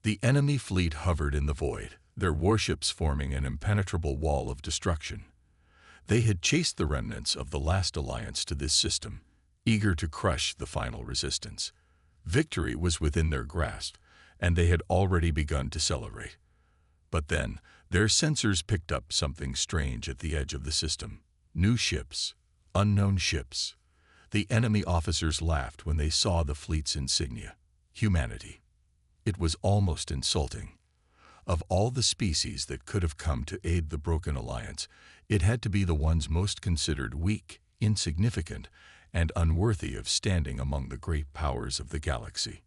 The enemy fleet hovered in the void, their warships forming an impenetrable wall of destruction. They had chased the remnants of the last alliance to this system, eager to crush the final resistance. Victory was within their grasp, and they had already begun to celebrate. But then, their sensors picked up something strange at the edge of the system. New ships, unknown ships. The enemy officers laughed when they saw the fleet's insignia. Humanity. It was almost insulting. Of all the species that could have come to aid the broken alliance, it had to be the ones most considered weak, insignificant, and unworthy of standing among the great powers of the galaxy.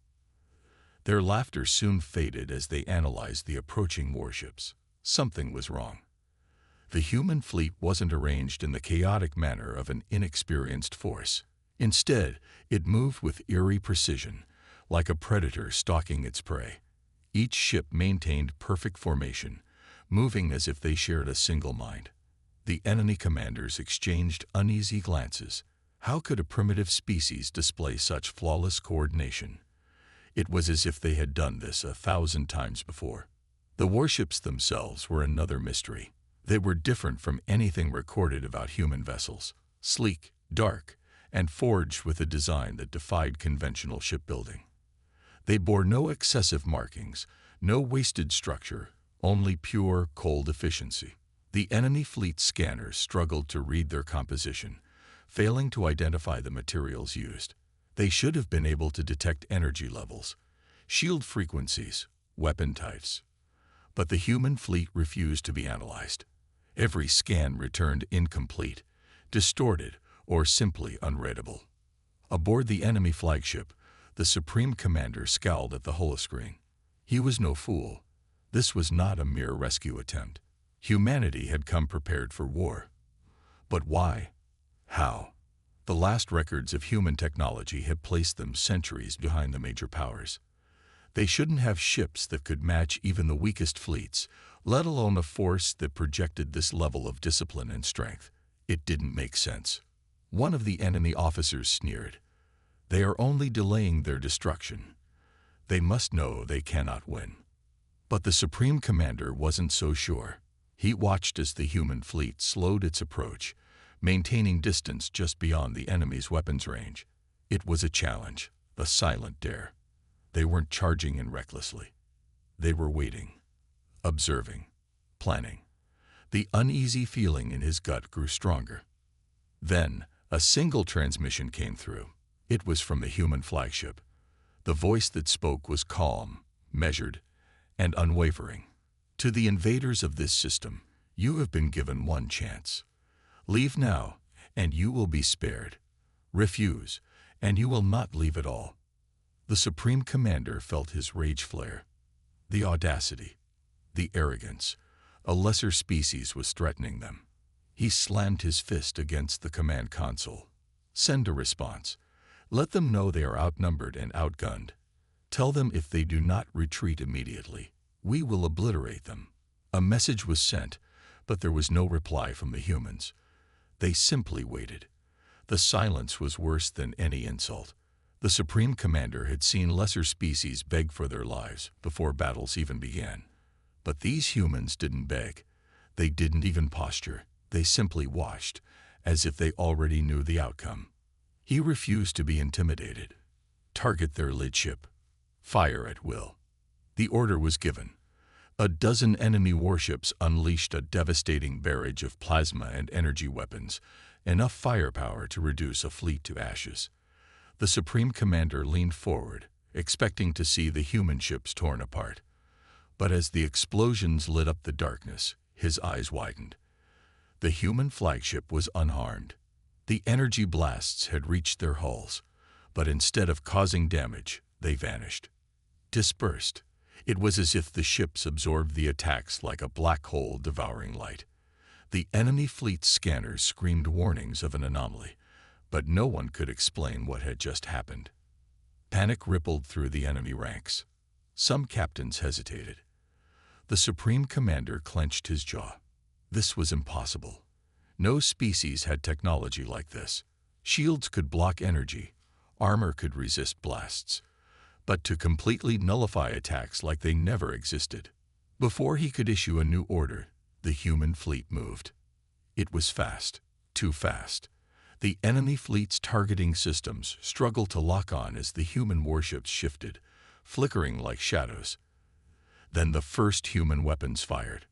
Their laughter soon faded as they analyzed the approaching warships. Something was wrong. The human fleet wasn't arranged in the chaotic manner of an inexperienced force. Instead, it moved with eerie precision, like a predator stalking its prey. Each ship maintained perfect formation, moving as if they shared a single mind. The enemy commanders exchanged uneasy glances. How could a primitive species display such flawless coordination? It was as if they had done this 1,000 times before. The warships themselves were another mystery. They were different from anything recorded about human vessels. Sleek, dark, and forged with a design that defied conventional shipbuilding. They bore no excessive markings, no wasted structure, only pure, cold efficiency. The enemy fleet scanners struggled to read their composition, failing to identify the materials used. They should have been able to detect energy levels, shield frequencies, weapon types. But the human fleet refused to be analyzed. Every scan returned incomplete, distorted, or simply unreadable. Aboard the enemy flagship, the Supreme Commander scowled at the holoscreen. He was no fool. This was not a mere rescue attempt. Humanity had come prepared for war. But why? How? The last records of human technology had placed them centuries behind the major powers. They shouldn't have ships that could match even the weakest fleets, let alone a force that projected this level of discipline and strength. It didn't make sense. One of the enemy officers sneered. They are only delaying their destruction. They must know they cannot win. But the Supreme Commander wasn't so sure. He watched as the human fleet slowed its approach, maintaining distance just beyond the enemy's weapons range. It was a challenge, a silent dare. They weren't charging in recklessly. They were waiting, observing, planning. The uneasy feeling in his gut grew stronger. Then, a single transmission came through. It was from the human flagship. The voice that spoke was calm, measured, and unwavering. To the invaders of this system, you have been given one chance. Leave now, and you will be spared. Refuse, and you will not leave at all. The Supreme Commander felt his rage flare. The audacity, the arrogance. A lesser species was threatening them. He slammed his fist against the command console. Send a response. Let them know they are outnumbered and outgunned. Tell them if they do not retreat immediately, we will obliterate them. A message was sent, but there was no reply from the humans. They simply waited. The silence was worse than any insult. The Supreme Commander had seen lesser species beg for their lives before battles even began. But these humans didn't beg. They didn't even posture. They simply watched, as if they already knew the outcome. He refused to be intimidated. Target their lead ship. Fire at will. The order was given. A dozen enemy warships unleashed a devastating barrage of plasma and energy weapons, enough firepower to reduce a fleet to ashes. The Supreme Commander leaned forward, expecting to see the human ships torn apart. But as the explosions lit up the darkness, his eyes widened. The human flagship was unharmed. The energy blasts had reached their hulls, but instead of causing damage, they vanished. Dispersed. It was as if the ships absorbed the attacks like a black hole devouring light. The enemy fleet's scanners screamed warnings of an anomaly, but no one could explain what had just happened. Panic rippled through the enemy ranks. Some captains hesitated. The Supreme Commander clenched his jaw. This was impossible. No species had technology like this. Shields could block energy. Armor could resist blasts. but to completely nullify attacks like they never existed. Before he could issue a new order, the human fleet moved. It was fast, too fast. The enemy fleet's targeting systems struggled to lock on as the human warships shifted, flickering like shadows. Then the first human weapons fired.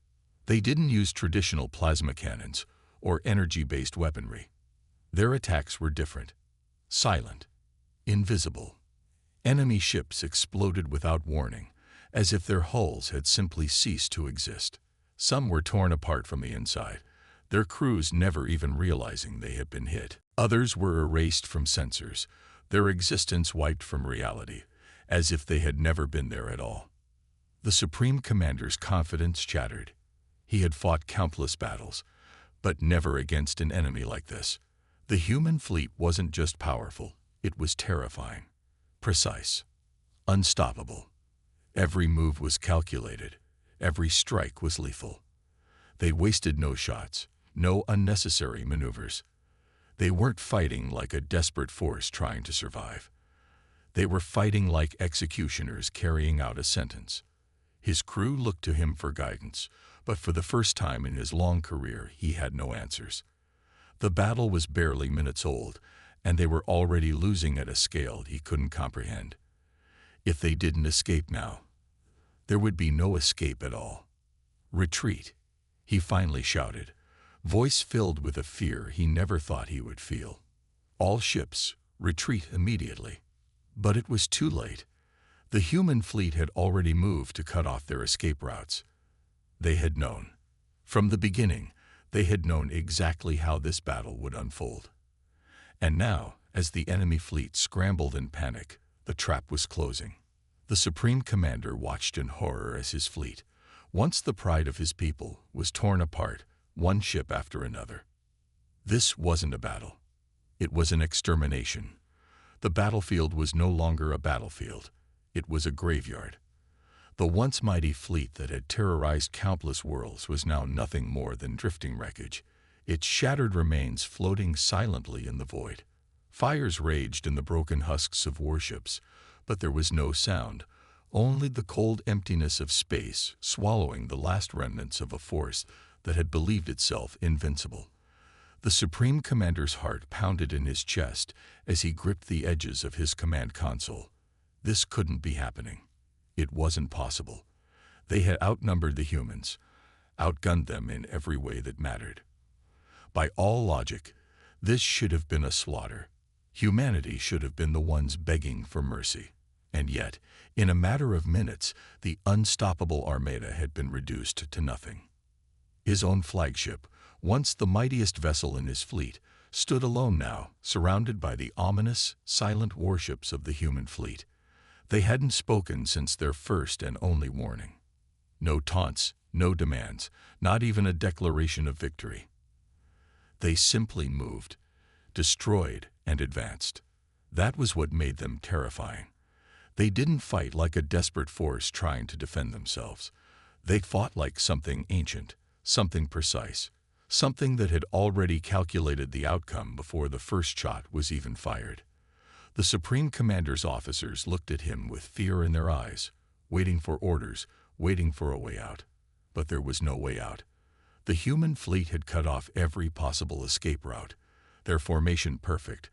They didn't use traditional plasma cannons or energy-based weaponry. Their attacks were different. Silent. Invisible. Enemy ships exploded without warning, as if their hulls had simply ceased to exist. Some were torn apart from the inside, their crews never even realizing they had been hit. Others were erased from sensors, their existence wiped from reality, as if they had never been there at all. The Supreme Commander's confidence shattered. He had fought countless battles, but never against an enemy like this. The human fleet wasn't just powerful, it was terrifying. Precise. Unstoppable. Every move was calculated. Every strike was lethal. They wasted no shots, no unnecessary maneuvers. They weren't fighting like a desperate force trying to survive. They were fighting like executioners carrying out a sentence. His crew looked to him for guidance, but for the first time in his long career, he had no answers. The battle was barely minutes old, and they were already losing at a scale he couldn't comprehend. If they didn't escape now, there would be no escape at all. Retreat, he finally shouted, voice filled with a fear he never thought he would feel. All ships, retreat immediately. But it was too late. The human fleet had already moved to cut off their escape routes. They had known. From the beginning, they had known exactly how this battle would unfold. And now, as the enemy fleet scrambled in panic, the trap was closing. The Supreme Commander watched in horror as his fleet, once the pride of his people, was torn apart, one ship after another. This wasn't a battle. It was an extermination. The battlefield was no longer a battlefield. It was a graveyard. The once mighty fleet that had terrorized countless worlds was now nothing more than drifting wreckage, its shattered remains floating silently in the void. Fires raged in the broken husks of warships, but there was no sound, only the cold emptiness of space swallowing the last remnants of a force that had believed itself invincible. The Supreme Commander's heart pounded in his chest as he gripped the edges of his command console. This couldn't be happening. It wasn't possible. They had outnumbered the humans, outgunned them in every way that mattered. By all logic, this should have been a slaughter. Humanity should have been the ones begging for mercy. And yet, in a matter of minutes, the unstoppable Armada had been reduced to nothing. His own flagship, once the mightiest vessel in his fleet, stood alone now, surrounded by the ominous, silent warships of the human fleet. They hadn't spoken since their first and only warning. No taunts, no demands, not even a declaration of victory. They simply moved, destroyed, and advanced. That was what made them terrifying. They didn't fight like a desperate force trying to defend themselves. They fought like something ancient, something precise, something that had already calculated the outcome before the first shot was even fired. The Supreme Commander's officers looked at him with fear in their eyes, waiting for orders, waiting for a way out. But there was no way out. The human fleet had cut off every possible escape route, their formation perfect,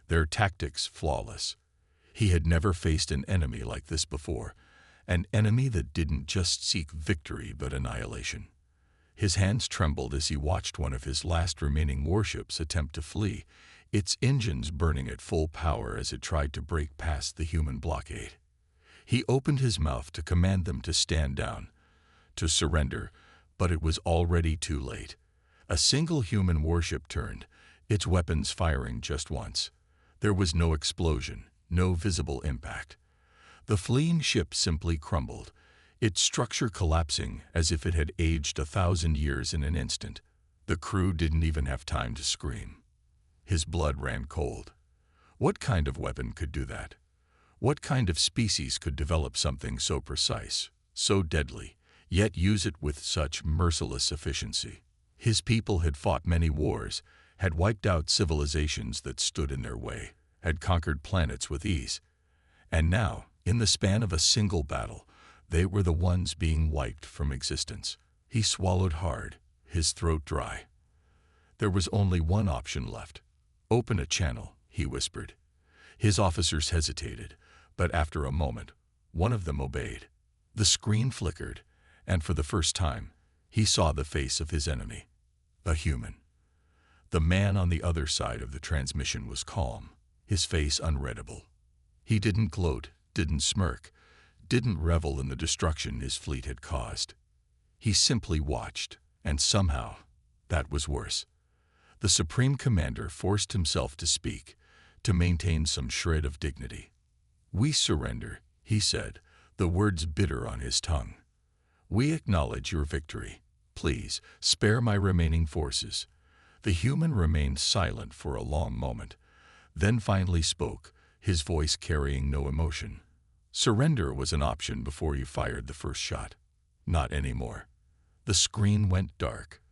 their tactics flawless. He had never faced an enemy like this before, an enemy that didn't just seek victory but annihilation. His hands trembled as he watched one of his last remaining warships attempt to flee, its engines burning at full power as it tried to break past the human blockade. He opened his mouth to command them to stand down, to surrender, but it was already too late. A single human warship turned, its weapons firing just once. There was no explosion, no visible impact. The fleeing ship simply crumbled, its structure collapsing as if it had aged 1,000 years in an instant. The crew didn't even have time to scream. His blood ran cold. What kind of weapon could do that? What kind of species could develop something so precise, so deadly, yet use it with such merciless efficiency? His people had fought many wars, had wiped out civilizations that stood in their way, had conquered planets with ease. And now, In the span of a single battle, they were the ones being wiped from existence. He swallowed hard, his throat dry. There was only one option left. "Open a channel," he whispered. His officers hesitated, but after a moment, one of them obeyed. The screen flickered, and for the first time, he saw the face of his enemy, a human. The man on the other side of the transmission was calm, his face unreadable. He didn't gloat, didn't smirk, didn't revel in the destruction his fleet had caused. He simply watched, and somehow, that was worse. The Supreme Commander forced himself to speak, to maintain some shred of dignity. "We surrender," he said, the words bitter on his tongue. "We acknowledge your victory. Please, spare my remaining forces." The human remained silent for a long moment, then finally spoke, his voice carrying no emotion. "Surrender was an option before you fired the first shot. Not anymore." The screen went dark.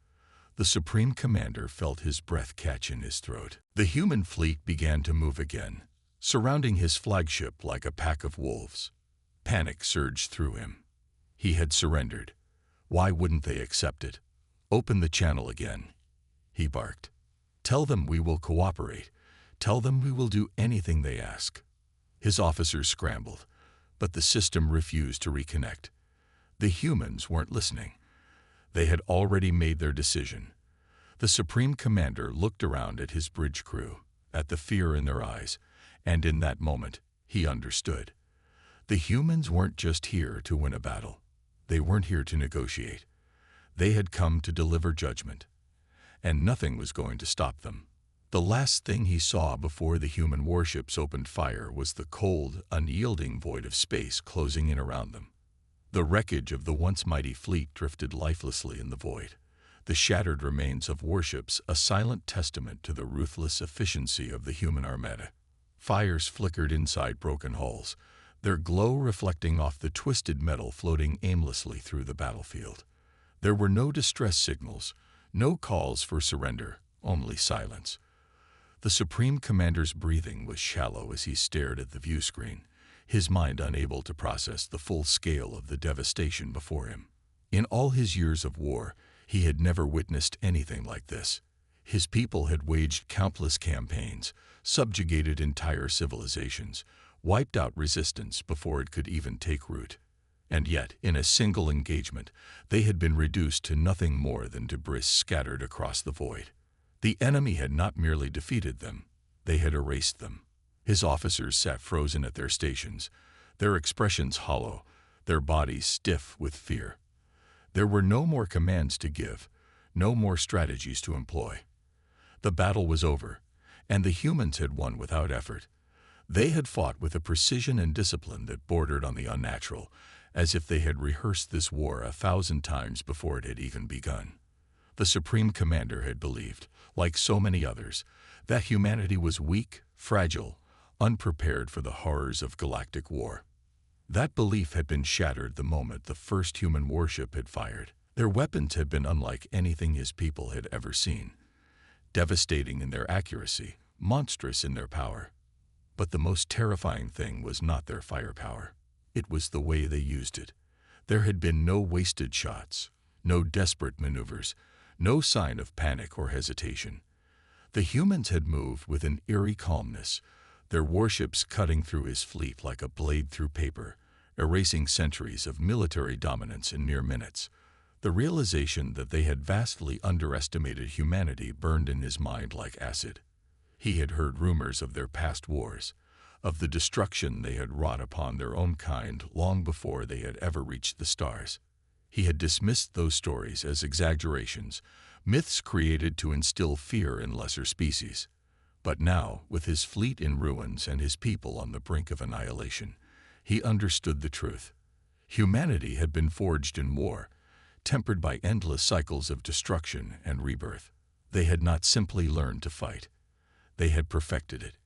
The Supreme Commander felt his breath catch in his throat. The human fleet began to move again, surrounding his flagship like a pack of wolves. Panic surged through him. He had surrendered. Why wouldn't they accept it? "Open the channel again," he barked. "Tell them we will cooperate. Tell them we will do anything they ask." His officers scrambled, but the system refused to reconnect. The humans weren't listening. They had already made their decision. The Supreme Commander looked around at his bridge crew, at the fear in their eyes, and in that moment, he understood. The humans weren't just here to win a battle. They weren't here to negotiate. They had come to deliver judgment, and nothing was going to stop them. The last thing he saw before the human warships opened fire was the cold, unyielding void of space closing in around them. The wreckage of the once mighty fleet drifted lifelessly in the void, the shattered remains of warships a silent testament to the ruthless efficiency of the human armada. Fires flickered inside broken hulls, their glow reflecting off the twisted metal floating aimlessly through the battlefield. There were no distress signals, no calls for surrender, only silence. The Supreme Commander's breathing was shallow as he stared at the view screen, his mind unable to process the full scale of the devastation before him. In all his years of war, he had never witnessed anything like this. His people had waged countless campaigns, subjugated entire civilizations, wiped out resistance before it could even take root. And yet, in a single engagement, they had been reduced to nothing more than debris scattered across the void. The enemy had not merely defeated them, they had erased them. His officers sat frozen at their stations, their expressions hollow, their bodies stiff with fear. There were no more commands to give, no more strategies to employ. The battle was over, and the humans had won without effort. They had fought with a precision and discipline that bordered on the unnatural, as if they had rehearsed this war 1,000 times before it had even begun. The Supreme Commander had believed, like so many others, that humanity was weak, fragile, unprepared for the horrors of galactic war. That belief had been shattered the moment the first human warship had fired. Their weapons had been unlike anything his people had ever seen, devastating in their accuracy, monstrous in their power. But the most terrifying thing was not their firepower. It was the way they used it. There had been no wasted shots, no desperate maneuvers, no sign of panic or hesitation. The humans had moved with an eerie calmness, their warships cutting through his fleet like a blade through paper, erasing centuries of military dominance in mere minutes. The realization that they had vastly underestimated humanity burned in his mind like acid. He had heard rumors of their past wars, of the destruction they had wrought upon their own kind long before they had ever reached the stars. He had dismissed those stories as exaggerations, myths created to instill fear in lesser species. But now, with his fleet in ruins and his people on the brink of annihilation, he understood the truth. Humanity had been forged in war, tempered by endless cycles of destruction and rebirth. They had not simply learned to fight. They had perfected it.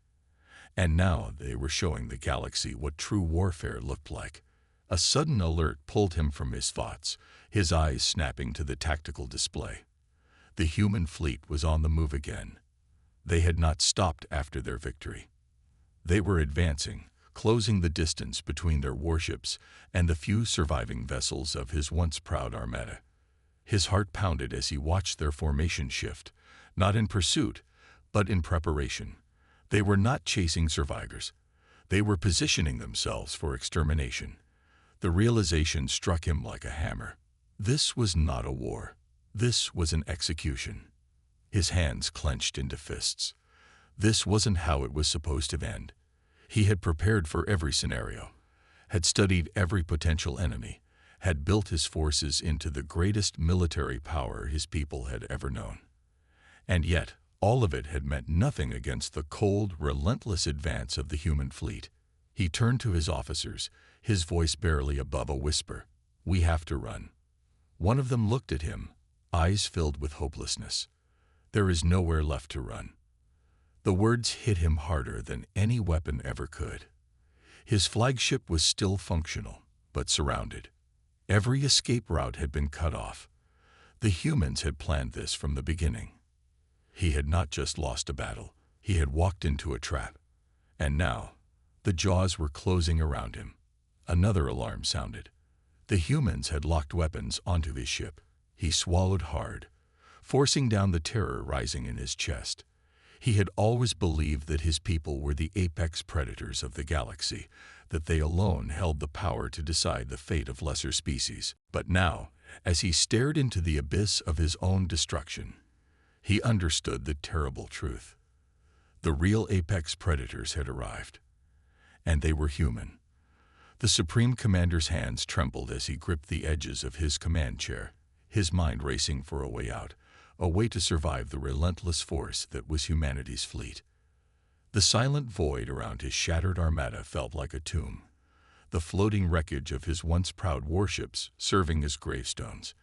And now they were showing the galaxy what true warfare looked like. A sudden alert pulled him from his thoughts, his eyes snapping to the tactical display. The human fleet was on the move again. They had not stopped after their victory. They were advancing, closing the distance between their warships and the few surviving vessels of his once proud armada. His heart pounded as he watched their formation shift, not in pursuit, but in preparation. They were not chasing survivors. They were positioning themselves for extermination. The realization struck him like a hammer. This was not a war. This was an execution. His hands clenched into fists. This wasn't how it was supposed to end. He had prepared for every scenario, had studied every potential enemy, had built his forces into the greatest military power his people had ever known. And yet, all of it had meant nothing against the cold, relentless advance of the human fleet. He turned to his officers, his voice barely above a whisper. "We have to run." One of them looked at him, eyes filled with hopelessness. "There is nowhere left to run." The words hit him harder than any weapon ever could. His flagship was still functional, but surrounded. Every escape route had been cut off. The humans had planned this from the beginning. He had not just lost a battle, he had walked into a trap. And now, the jaws were closing around him. Another alarm sounded. The humans had locked weapons onto his ship. He swallowed hard, forcing down the terror rising in his chest. He had always believed that his people were the apex predators of the galaxy, that they alone held the power to decide the fate of lesser species. But now, as he stared into the abyss of his own destruction, he understood the terrible truth. The real apex predators had arrived, and they were human. The Supreme Commander's hands trembled as he gripped the edges of his command chair, his mind racing for a way out, a way to survive the relentless force that was humanity's fleet. The silent void around his shattered armada felt like a tomb, the floating wreckage of his once proud warships serving as gravestones.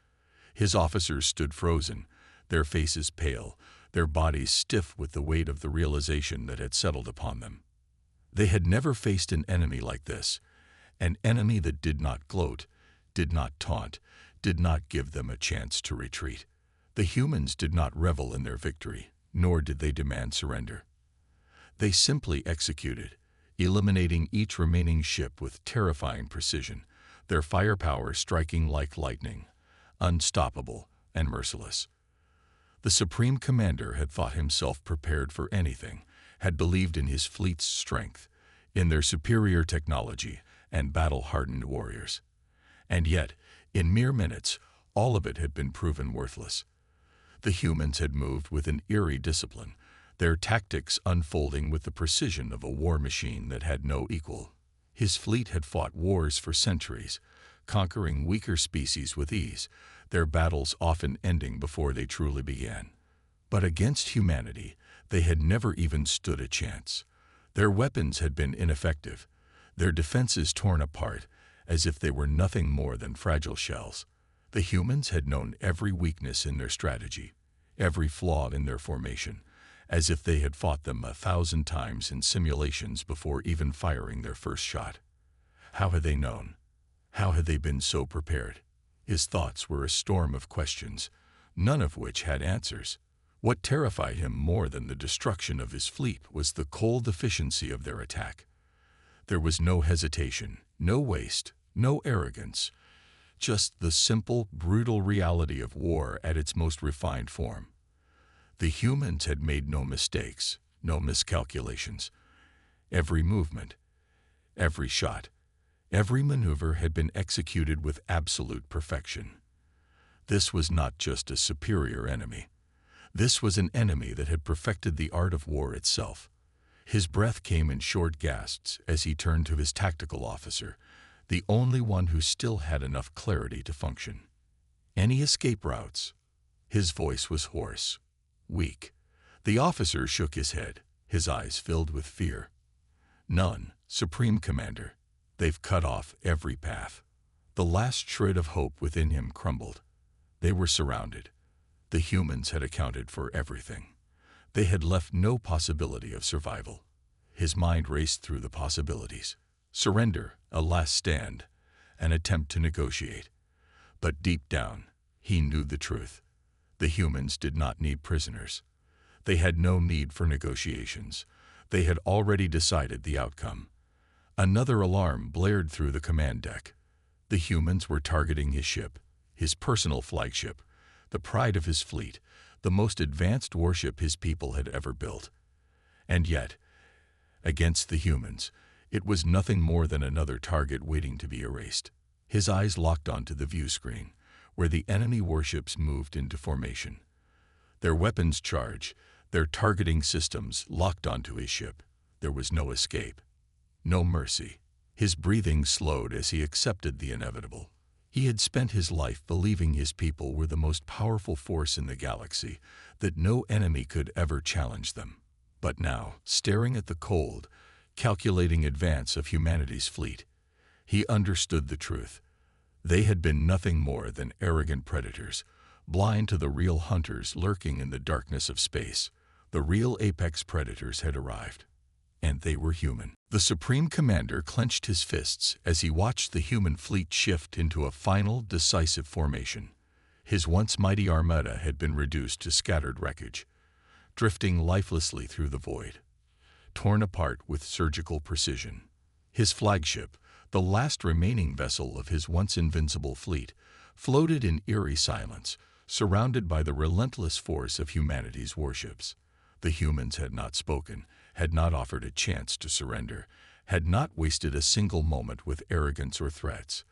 His officers stood frozen, their faces pale, their bodies stiff with the weight of the realization that had settled upon them. They had never faced an enemy like this, an enemy that did not gloat, did not taunt, did not give them a chance to retreat. The humans did not revel in their victory, nor did they demand surrender. They simply executed, eliminating each remaining ship with terrifying precision, their firepower striking like lightning, unstoppable and merciless. The Supreme Commander had thought himself prepared for anything, had believed in his fleet's strength, in their superior technology and battle-hardened warriors. And yet, in mere minutes, all of it had been proven worthless. The humans had moved with an eerie discipline, their tactics unfolding with the precision of a war machine that had no equal. His fleet had fought wars for centuries, conquering weaker species with ease, their battles often ending before they truly began. But against humanity, they had never even stood a chance. Their weapons had been ineffective, their defenses torn apart, as if they were nothing more than fragile shells. The humans had known every weakness in their strategy, every flaw in their formation, as if they had fought them 1,000 times in simulations before even firing their first shot. How had they known? How had they been so prepared? His thoughts were a storm of questions, none of which had answers. What terrified him more than the destruction of his fleet was the cold efficiency of their attack. There was no hesitation, no waste, no arrogance, just the simple, brutal reality of war at its most refined form. The humans had made no mistakes, no miscalculations. Every movement, every shot, every maneuver had been executed with absolute perfection. This was not just a superior enemy. This was an enemy that had perfected the art of war itself. His breath came in short gasps as he turned to his tactical officer, the only one who still had enough clarity to function. "Any escape routes?" His voice was hoarse, weak. The officer shook his head, his eyes filled with fear. "None, Supreme Commander. They've cut off every path." The last shred of hope within him crumbled. They were surrounded. The humans had accounted for everything. They had left no possibility of survival. His mind raced through the possibilities. Surrender, a last stand, an attempt to negotiate. But deep down, he knew the truth. The humans did not need prisoners. They had no need for negotiations. They had already decided the outcome. Another alarm blared through the command deck. The humans were targeting his ship, his personal flagship, the pride of his fleet, the most advanced warship his people had ever built. And yet, against the humans, it was nothing more than another target waiting to be erased. His eyes locked onto the view screen, where the enemy warships moved into formation. Their weapons charged, their targeting systems locked onto his ship. There was no escape, no mercy. His breathing slowed as he accepted the inevitable. He had spent his life believing his people were the most powerful force in the galaxy, that no enemy could ever challenge them. But now, staring at the cold, calculating advance of humanity's fleet, he understood the truth. They had been nothing more than arrogant predators, blind to the real hunters lurking in the darkness of space. The real apex predators had arrived, and they were human. The Supreme Commander clenched his fists as he watched the human fleet shift into a final, decisive formation. His once mighty armada had been reduced to scattered wreckage, drifting lifelessly through the void, torn apart with surgical precision. His flagship, the last remaining vessel of his once invincible fleet, floated in eerie silence, surrounded by the relentless force of humanity's warships. The humans had not spoken, had not offered a chance to surrender, had not wasted a single moment with arrogance or threats.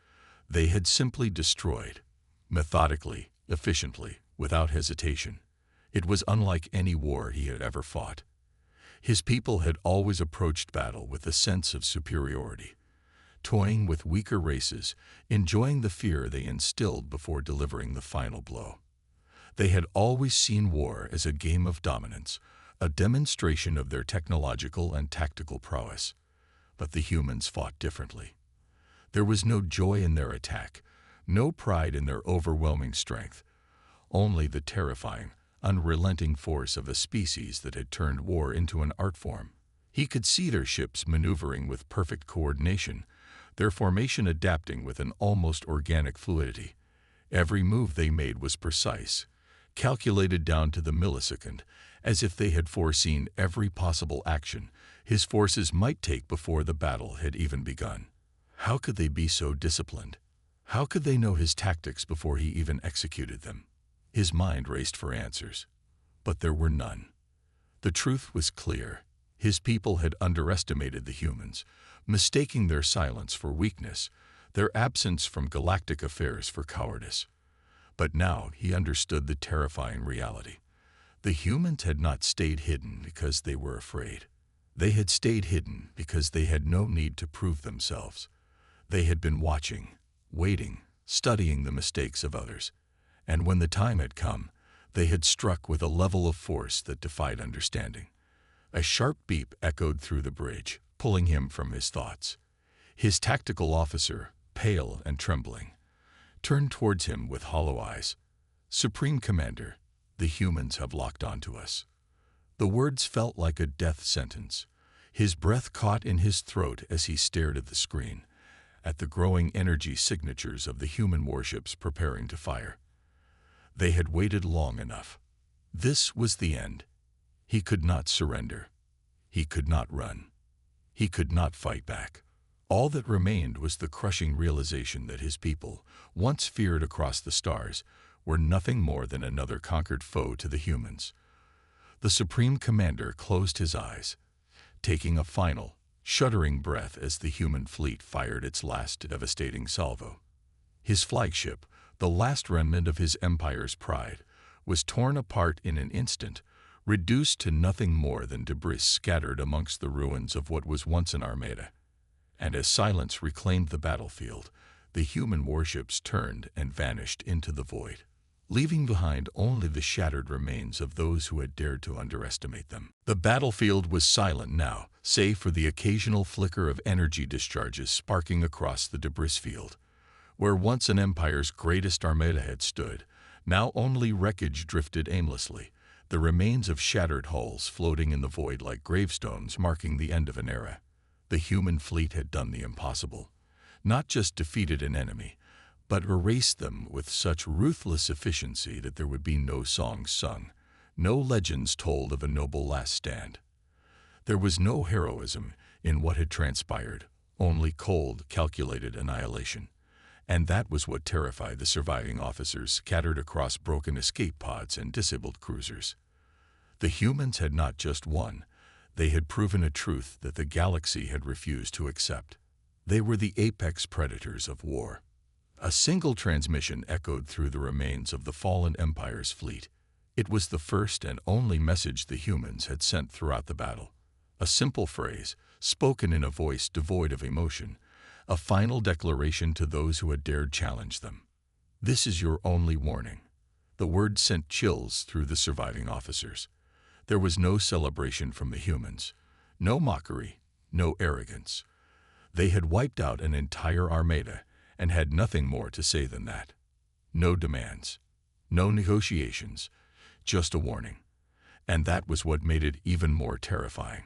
They had simply destroyed, methodically, efficiently, without hesitation. It was unlike any war he had ever fought. His people had always approached battle with a sense of superiority, toying with weaker races, enjoying the fear they instilled before delivering the final blow. They had always seen war as a game of dominance, a demonstration of their technological and tactical prowess. But the humans fought differently. There was no joy in their attack, no pride in their overwhelming strength, only the terrifying, unrelenting force of a species that had turned war into an art form. He could see their ships maneuvering with perfect coordination, their formation adapting with an almost organic fluidity. Every move they made was precise, calculated down to the millisecond, as if they had foreseen every possible action his forces might take before the battle had even begun. How could they be so disciplined? How could they know his tactics before he even executed them? His mind raced for answers, but there were none. The truth was clear. His people had underestimated the humans, mistaking their silence for weakness, their absence from galactic affairs for cowardice. But now he understood the terrifying reality. The humans had not stayed hidden because they were afraid. They had stayed hidden because they had no need to prove themselves. They had been watching, waiting, studying the mistakes of others. And when the time had come, they had struck with a level of force that defied understanding. A sharp beep echoed through the bridge, pulling him from his thoughts. His tactical officer, pale and trembling, turned towards him with hollow eyes. "Supreme Commander, the humans have locked onto us." The words felt like a death sentence. His breath caught in his throat as he stared at the screen, at the growing energy signatures of the human warships preparing to fire. They had waited long enough. This was the end. He could not surrender. He could not run. He could not fight back. All that remained was the crushing realization that his people, once feared across the stars, were nothing more than another conquered foe to the humans. The Supreme Commander closed his eyes, taking a final, shuddering breath as the human fleet fired its last devastating salvo. His flagship, the last remnant of his empire's pride, was torn apart in an instant, reduced to nothing more than debris scattered amongst the ruins of what was once an armada. And as silence reclaimed the battlefield, the human warships turned and vanished into the void, leaving behind only the shattered remains of those who had dared to underestimate them. The battlefield was silent now, save for the occasional flicker of energy discharges sparking across the debris field. Where once an empire's greatest armada had stood, now only wreckage drifted aimlessly, the remains of shattered hulls floating in the void like gravestones marking the end of an era. The human fleet had done the impossible, not just defeated an enemy, but erased them with such ruthless efficiency that there would be no songs sung, no legends told of a noble last stand. There was no heroism in what had transpired, only cold, calculated annihilation. And that was what terrified the surviving officers scattered across broken escape pods and disabled cruisers. The humans had not just won, they had proven a truth that the galaxy had refused to accept. They were the apex predators of war. A single transmission echoed through the remains of the fallen Empire's fleet. It was the first and only message the humans had sent throughout the battle. A simple phrase, spoken in a voice devoid of emotion, a final declaration to those who had dared challenge them. "This is your only warning." The word sent chills through the surviving officers. There was no celebration from the humans, no mockery, no arrogance. They had wiped out an entire armada and had nothing more to say than that. No demands, no negotiations, just a warning. And that was what made it even more terrifying.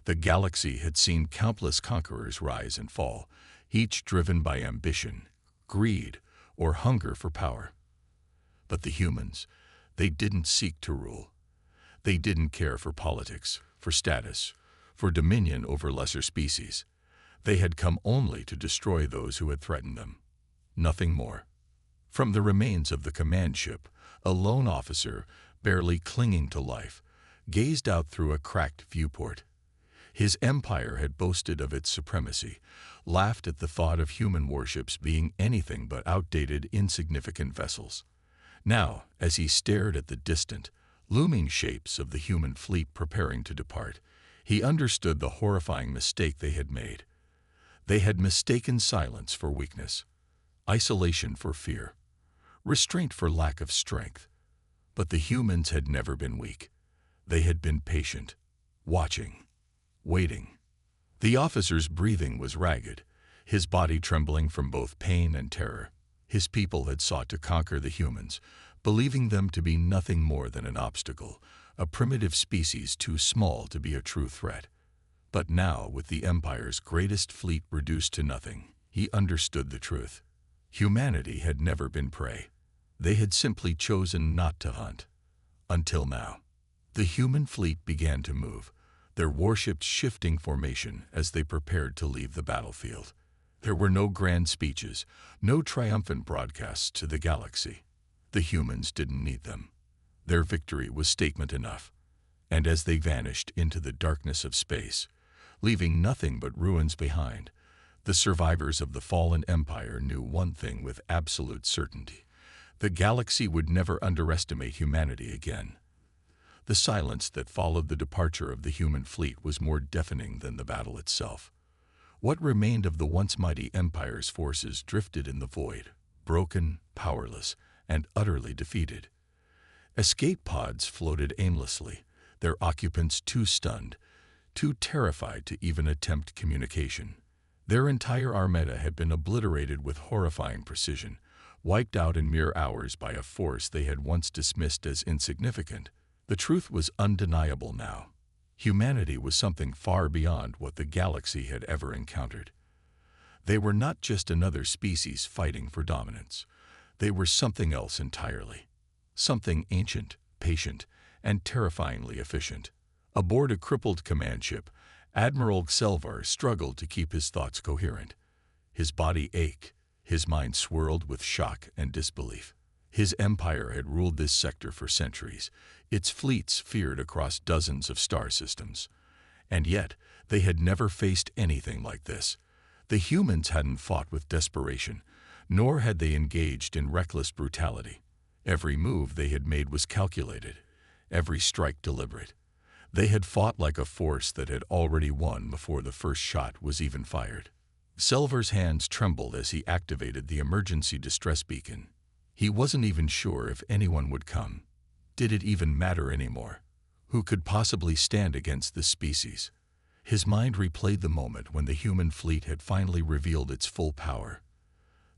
The galaxy had seen countless conquerors rise and fall, each driven by ambition, greed, or hunger for power. But the humans, they didn't seek to rule. They didn't care for politics, for status, for dominion over lesser species. They had come only to destroy those who had threatened them. Nothing more. From the remains of the command ship, a lone officer, barely clinging to life, gazed out through a cracked viewport. His empire had boasted of its supremacy, laughed at the thought of human warships being anything but outdated, insignificant vessels. Now, as he stared at the distant, looming shapes of the human fleet preparing to depart, he understood the horrifying mistake they had made. They had mistaken silence for weakness, isolation for fear, restraint for lack of strength. But the humans had never been weak. They had been patient, watching, waiting. The officer's breathing was ragged, his body trembling from both pain and terror. His people had sought to conquer the humans, believing them to be nothing more than an obstacle, a primitive species too small to be a true threat. But now, with the Empire's greatest fleet reduced to nothing, he understood the truth. Humanity had never been prey. They had simply chosen not to hunt. Until now. The human fleet began to move, their warships shifting formation as they prepared to leave the battlefield. There were no grand speeches, no triumphant broadcasts to the galaxy. The humans didn't need them. Their victory was statement enough. And as they vanished into the darkness of space, leaving nothing but ruins behind, the survivors of the fallen empire knew one thing with absolute certainty. The galaxy would never underestimate humanity again. The silence that followed the departure of the human fleet was more deafening than the battle itself. What remained of the once mighty Empire's forces drifted in the void, broken, powerless, and utterly defeated. Escape pods floated aimlessly, their occupants too stunned, too terrified to even attempt communication. Their entire armada had been obliterated with horrifying precision, wiped out in mere hours by a force they had once dismissed as insignificant. The truth was undeniable now. Humanity was something far beyond what the galaxy had ever encountered. They were not just another species fighting for dominance. They were something else entirely. Something ancient, patient, and terrifyingly efficient. Aboard a crippled command ship, Admiral Xelvar struggled to keep his thoughts coherent. His body ached, his mind swirled with shock and disbelief. His empire had ruled this sector for centuries, its fleets feared across dozens of star systems. And yet, they had never faced anything like this. The humans hadn't fought with desperation, nor had they engaged in reckless brutality. Every move they had made was calculated, every strike deliberate. They had fought like a force that had already won before the first shot was even fired. Selvar's hands trembled as he activated the emergency distress beacon. He wasn't even sure if anyone would come. Did it even matter anymore? Who could possibly stand against this species? His mind replayed the moment when the human fleet had finally revealed its full power.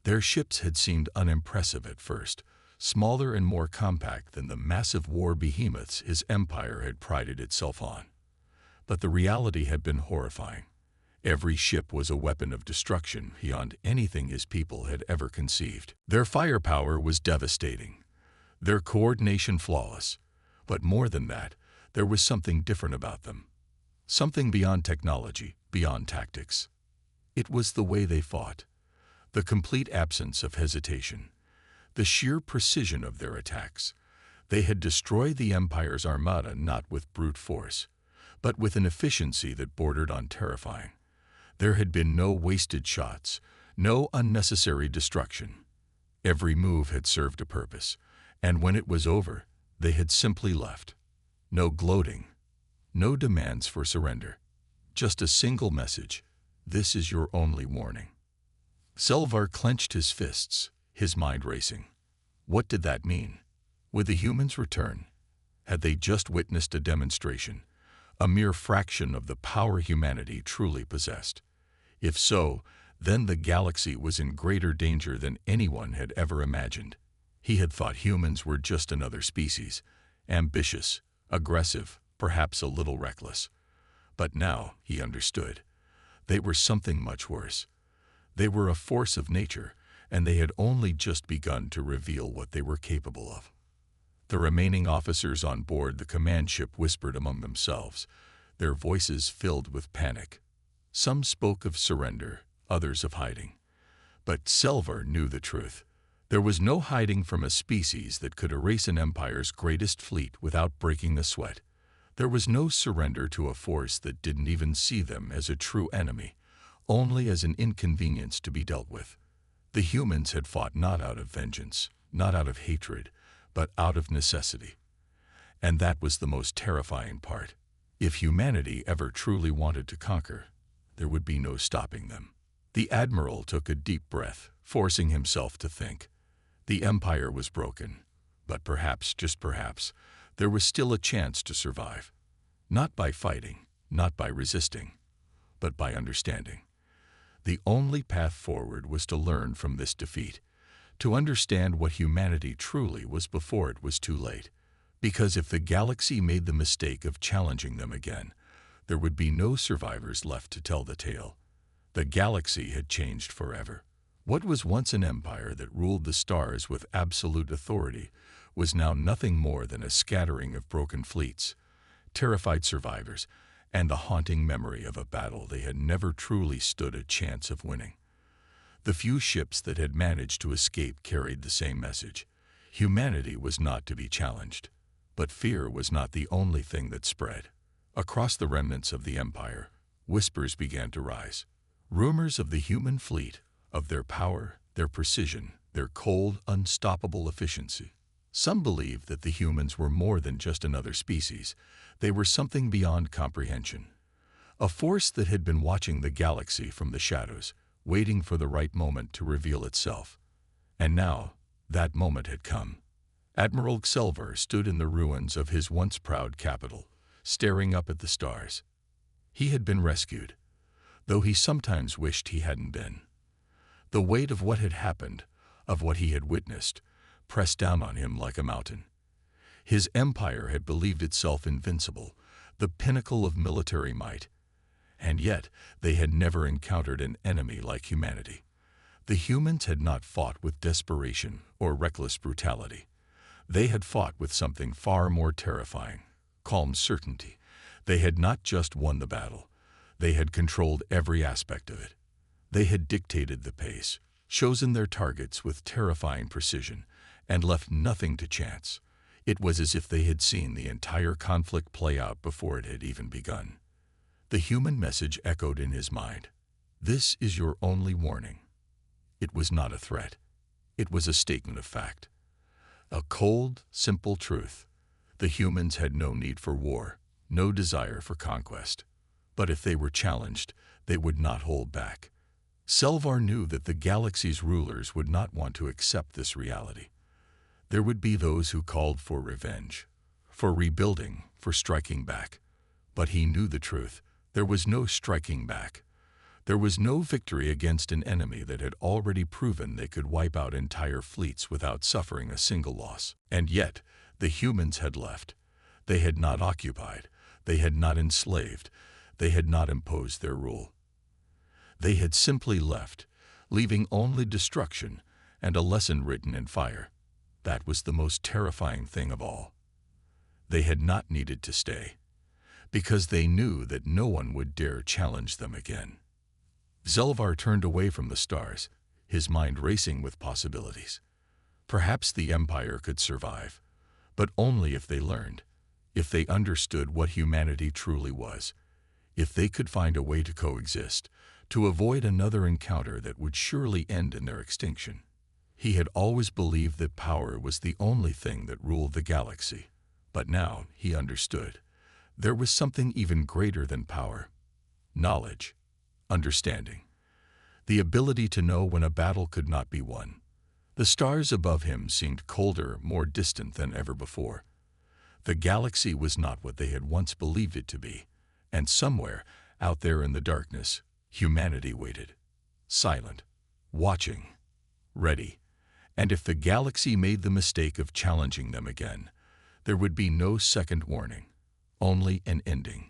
Their ships had seemed unimpressive at first, smaller and more compact than the massive war behemoths his empire had prided itself on. But the reality had been horrifying. Every ship was a weapon of destruction beyond anything his people had ever conceived. Their firepower was devastating, their coordination flawless. But more than that, there was something different about them. Something beyond technology, beyond tactics. It was the way they fought, the complete absence of hesitation, the sheer precision of their attacks. They had destroyed the Empire's armada not with brute force, but with an efficiency that bordered on terrifying. There had been no wasted shots, no unnecessary destruction. Every move had served a purpose, and when it was over, they had simply left. No gloating, no demands for surrender. Just a single message: this is your only warning. Selvar clenched his fists, his mind racing. What did that mean? Would the humans return? Had they just witnessed a demonstration, a mere fraction of the power humanity truly possessed? If so, then the galaxy was in greater danger than anyone had ever imagined. He had thought humans were just another species, ambitious, aggressive, perhaps a little reckless. But now he understood. They were something much worse. They were a force of nature, and they had only just begun to reveal what they were capable of. The remaining officers on board the command ship whispered among themselves, their voices filled with panic. Some spoke of surrender, others of hiding. But Selvar knew the truth. There was no hiding from a species that could erase an empire's greatest fleet without breaking a sweat. There was no surrender to a force that didn't even see them as a true enemy, only as an inconvenience to be dealt with. The humans had fought not out of vengeance, not out of hatred, but out of necessity. And that was the most terrifying part. If humanity ever truly wanted to conquer, there would be no stopping them. The Admiral took a deep breath, forcing himself to think. The Empire was broken, but perhaps, just perhaps, there was still a chance to survive. Not by fighting, not by resisting, but by understanding. The only path forward was to learn from this defeat, to understand what humanity truly was before it was too late. Because if the galaxy made the mistake of challenging them again, there would be no survivors left to tell the tale. The galaxy had changed forever. What was once an empire that ruled the stars with absolute authority was now nothing more than a scattering of broken fleets, terrified survivors, and the haunting memory of a battle they had never truly stood a chance of winning. The few ships that had managed to escape carried the same message. Humanity was not to be challenged. But fear was not the only thing that spread. Across the remnants of the Empire, whispers began to rise. Rumors of the human fleet, of their power, their precision, their cold, unstoppable efficiency. Some believed that the humans were more than just another species. They were something beyond comprehension. A force that had been watching the galaxy from the shadows, waiting for the right moment to reveal itself. And now, that moment had come. Admiral Selvar stood in the ruins of his once proud capital, staring up at the stars. He had been rescued, though he sometimes wished he hadn't been. The weight of what had happened, of what he had witnessed, pressed down on him like a mountain. His empire had believed itself invincible, the pinnacle of military might. And yet, they had never encountered an enemy like humanity. The humans had not fought with desperation or reckless brutality. They had fought with something far more terrifying, calm certainty. They had not just won the battle. They had controlled every aspect of it. They had dictated the pace, chosen their targets with terrifying precision, and left nothing to chance. It was as if they had seen the entire conflict play out before it had even begun. The human message echoed in his mind. This is your only warning. It was not a threat. It was a statement of fact. A cold, simple truth. The humans had no need for war, no desire for conquest. But if they were challenged, they would not hold back. Selvar knew that the galaxy's rulers would not want to accept this reality. There would be those who called for revenge, for rebuilding, for striking back. But he knew the truth. There was no striking back. There was no victory against an enemy that had already proven they could wipe out entire fleets without suffering a single loss. And yet, the humans had left. They had not occupied. They had not enslaved. They had not imposed their rule. They had simply left, leaving only destruction and a lesson written in fire. That was the most terrifying thing of all. They had not needed to stay, because they knew that no one would dare challenge them again. Zelvar turned away from the stars, his mind racing with possibilities. Perhaps the Empire could survive, but only if they learned, if they understood what humanity truly was, if they could find a way to coexist, to avoid another encounter that would surely end in their extinction. He had always believed that power was the only thing that ruled the galaxy, but now he understood. There was something even greater than power. Knowledge, understanding, the ability to know when a battle could not be won. The stars above him seemed colder, more distant than ever before. The galaxy was not what they had once believed it to be, and somewhere, out there in the darkness, humanity waited, silent, watching, ready. And if the galaxy made the mistake of challenging them again, there would be no second warning, only an ending.